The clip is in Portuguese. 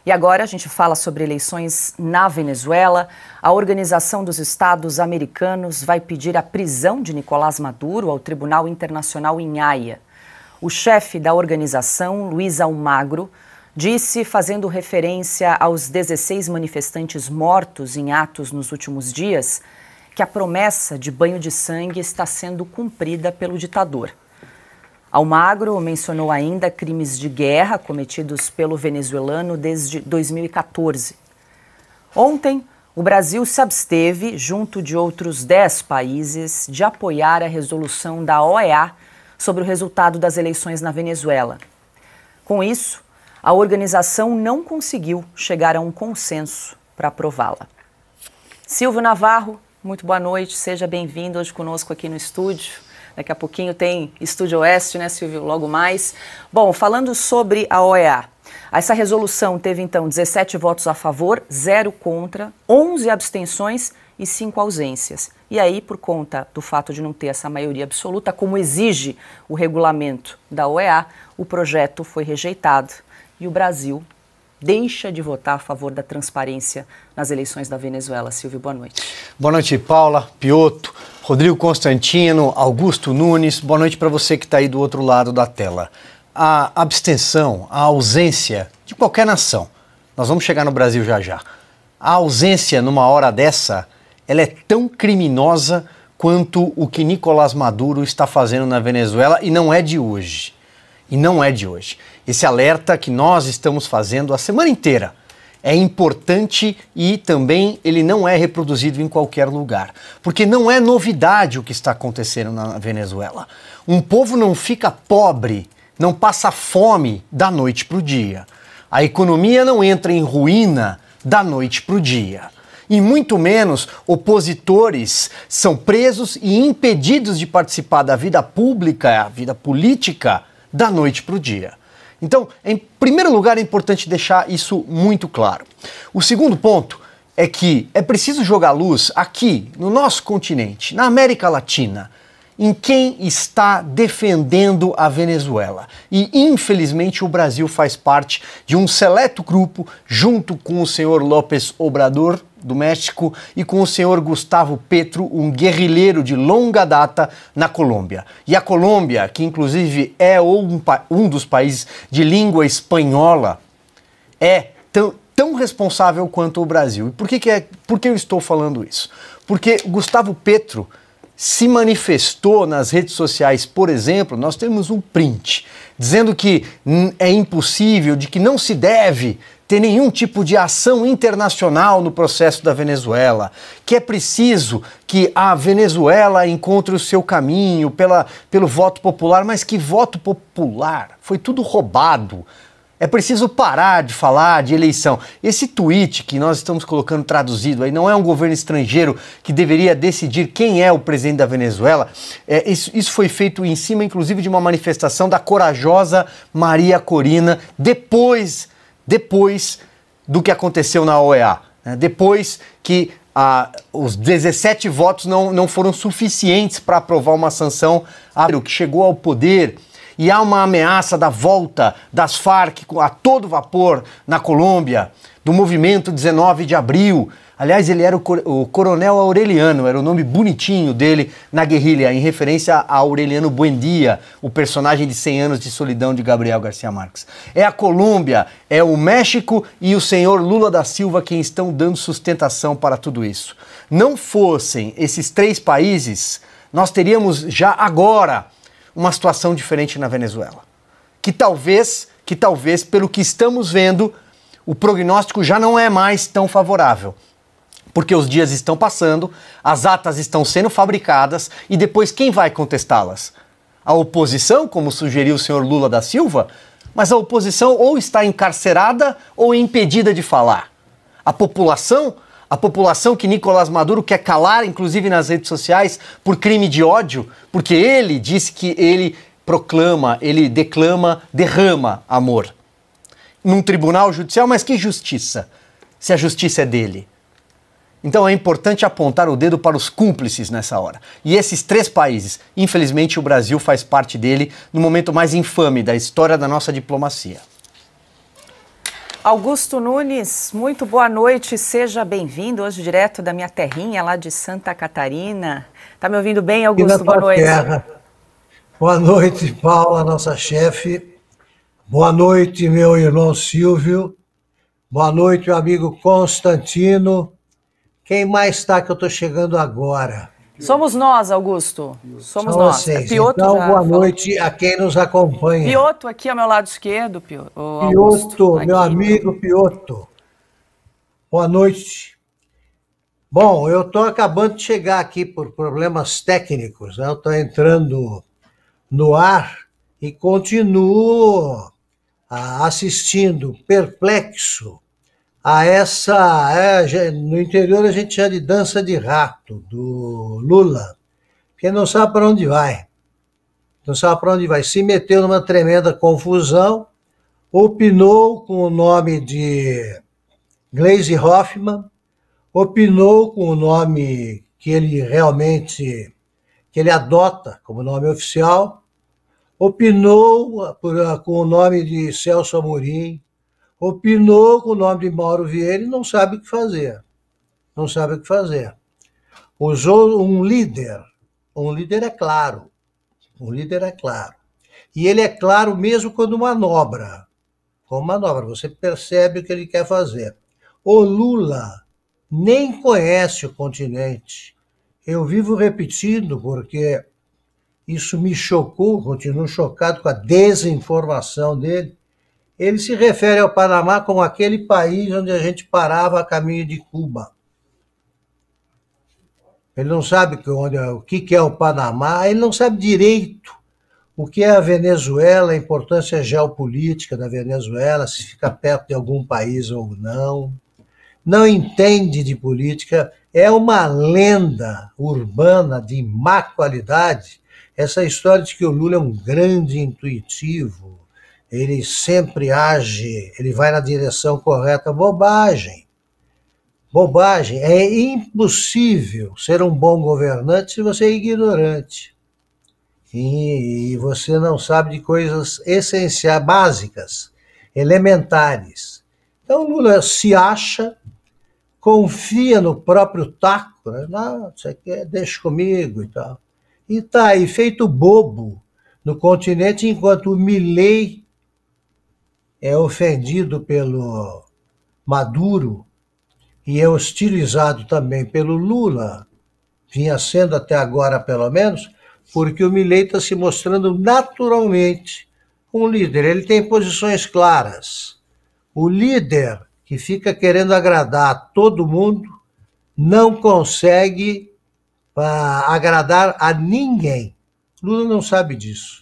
E agora a gente fala sobre eleições na Venezuela. A Organização dos Estados Americanos vai pedir a prisão de Nicolás Maduro ao Tribunal Internacional em Haia. O chefe da organização, Luiz Almagro, disse, fazendo referência aos 16 manifestantes mortos em atos nos últimos dias, que a promessa de banho de sangue está sendo cumprida pelo ditador. Almagro mencionou ainda crimes de guerra cometidos pelo venezuelano desde 2014. Ontem, o Brasil se absteve, junto de outros 10 países, de apoiar a resolução da OEA sobre o resultado das eleições na Venezuela. Com isso, a organização não conseguiu chegar a um consenso para aprová-la. Silvio Navarro, muito boa noite, seja bem-vindo hoje conosco aqui no estúdio. Daqui a pouquinho tem Estúdio Oeste, né, Silvio? Logo mais. Bom, falando sobre a OEA, essa resolução teve, então, 17 votos a favor, 0 contra, 11 abstenções e 5 ausências. E aí, por conta do fato de não ter essa maioria absoluta, como exige o regulamento da OEA, o projeto foi rejeitado e o Brasil deixa de votar a favor da transparência nas eleições da Venezuela. Silvio, boa noite. Boa noite, Paula, Piotto, Rodrigo Constantino, Augusto Nunes. Boa noite para você que está aí do outro lado da tela. A abstenção, a ausência de qualquer nação, nós vamos chegar no Brasil já já, a ausência numa hora dessa, ela é tão criminosa quanto o que Nicolás Maduro está fazendo na Venezuela, e não é de hoje. E não é de hoje. Esse alerta que nós estamos fazendo a semana inteira é importante e também ele não é reproduzido em qualquer lugar. Porque não é novidade o que está acontecendo na Venezuela. Um povo não fica pobre, não passa fome da noite para o dia. A economia não entra em ruína da noite para o dia. E muito menos opositores são presos e impedidos de participar da vida pública, a vida política, da noite para o dia. Então, em primeiro lugar, é importante deixar isso muito claro. O segundo ponto é que é preciso jogar luz aqui, no nosso continente, na América Latina, em quem está defendendo a Venezuela. E, infelizmente, o Brasil faz parte de um seleto grupo, junto com o senhor López Obrador, do México, e com o senhor Gustavo Petro, um guerrilheiro de longa data na Colômbia. E a Colômbia, que inclusive é um dos países de língua espanhola, é tão responsável quanto o Brasil. E por que eu estou falando isso? Porque Gustavo Petro se manifestou nas redes sociais, por exemplo, nós temos um print dizendo que é impossível, de que não se deve ter nenhum tipo de ação internacional no processo da Venezuela, que é preciso que a Venezuela encontre o seu caminho pelo voto popular, mas que voto popular? Foi tudo roubado. É preciso parar de falar de eleição. Esse tweet que nós estamos colocando traduzido aí não é um governo estrangeiro que deveria decidir quem é o presidente da Venezuela. Isso foi feito em cima, inclusive, de uma manifestação da corajosa Maria Corina, depois do que aconteceu na OEA, né? Depois que os 17 votos não foram suficientes para aprovar uma sanção que chegou ao poder. E há uma ameaça da volta das Farc a todo vapor na Colômbia, do movimento 19 de abril. Aliás, ele era o Coronel Aureliano, era o nome bonitinho dele na guerrilha, em referência a Aureliano Buendia, o personagem de 100 anos de solidão de Gabriel Garcia Marques. É a Colômbia, é o México e o senhor Lula da Silva quem estão dando sustentação para tudo isso. Não fossem esses 3 países, nós teríamos já agora uma situação diferente na Venezuela. Que talvez, pelo que estamos vendo, o prognóstico já não é mais tão favorável. Porque os dias estão passando, as atas estão sendo fabricadas e depois quem vai contestá-las? A oposição, como sugeriu o senhor Lula da Silva? Mas a oposição ou está encarcerada ou impedida de falar. A população que Nicolás Maduro quer calar, inclusive nas redes sociais, por crime de ódio, porque ele disse que ele proclama, ele derrama amor. Num tribunal judicial, mas que justiça? Se a justiça é dele. Então é importante apontar o dedo para os cúmplices nessa hora. E esses 3 países, infelizmente o Brasil faz parte dele no momento mais infame da história da nossa diplomacia. Augusto Nunes, muito boa noite, seja bem-vindo hoje direto da minha terrinha lá de Santa Catarina. Tá me ouvindo bem, Augusto? Boa noite. Terra. Boa noite, Paula, nossa chefe. Boa noite, meu irmão Silvio. Boa noite, meu amigo Constantino. Quem mais está que eu estou chegando agora? Somos nós, Augusto. Somos São nós. vocês. Pioto então, já boa falou. noite a quem nos acompanha. Pioto aqui ao meu lado esquerdo, Pioto, meu amigo Pioto. Boa noite. Bom, eu estou acabando de chegar aqui por problemas técnicos, né? Eu estou entrando no ar e continuo assistindo perplexo a no interior a gente chama de dança de rato do Lula, porque não sabe para onde vai. Não sabe para onde vai. Se meteu numa tremenda confusão, opinou com o nome de Gleisi Hoffmann, opinou com o nome que ele adota como nome oficial, opinou com o nome de Celso Amorim, opinou com o nome de Mauro Vieira e não sabe o que fazer. Não sabe o que fazer. Usou um líder. Um líder é claro. Um líder é claro. E ele é claro mesmo quando manobra. Com manobra, você percebe o que ele quer fazer. O Lula nem conhece o continente. Eu vivo repetindo porque isso me chocou, continuo chocado com a desinformação dele. Ele se refere ao Panamá como aquele país onde a gente parava a caminho de Cuba. Ele não sabe o que é o Panamá, ele não sabe direito o que é a Venezuela, a importância geopolítica da Venezuela, se fica perto de algum país ou não. Não entende de política, é uma lenda urbana de má qualidade. Essa história de que o Lula é um grande intuitivo, ele sempre age, ele vai na direção correta. Bobagem. Bobagem. É impossível ser um bom governante se você é ignorante. E você não sabe de coisas essenciais, básicas, elementares. Então, Lula se acha, confia no próprio taco, né? Não, você quer, deixa comigo e tal. E está aí feito bobo no continente, enquanto o Milei é ofendido pelo Maduro e é hostilizado também pelo Lula, vinha sendo até agora pelo menos, porque o Milei está se mostrando naturalmente um líder. Ele tem posições claras. O líder que fica querendo agradar a todo mundo não consegue agradar a ninguém. Lula não sabe disso.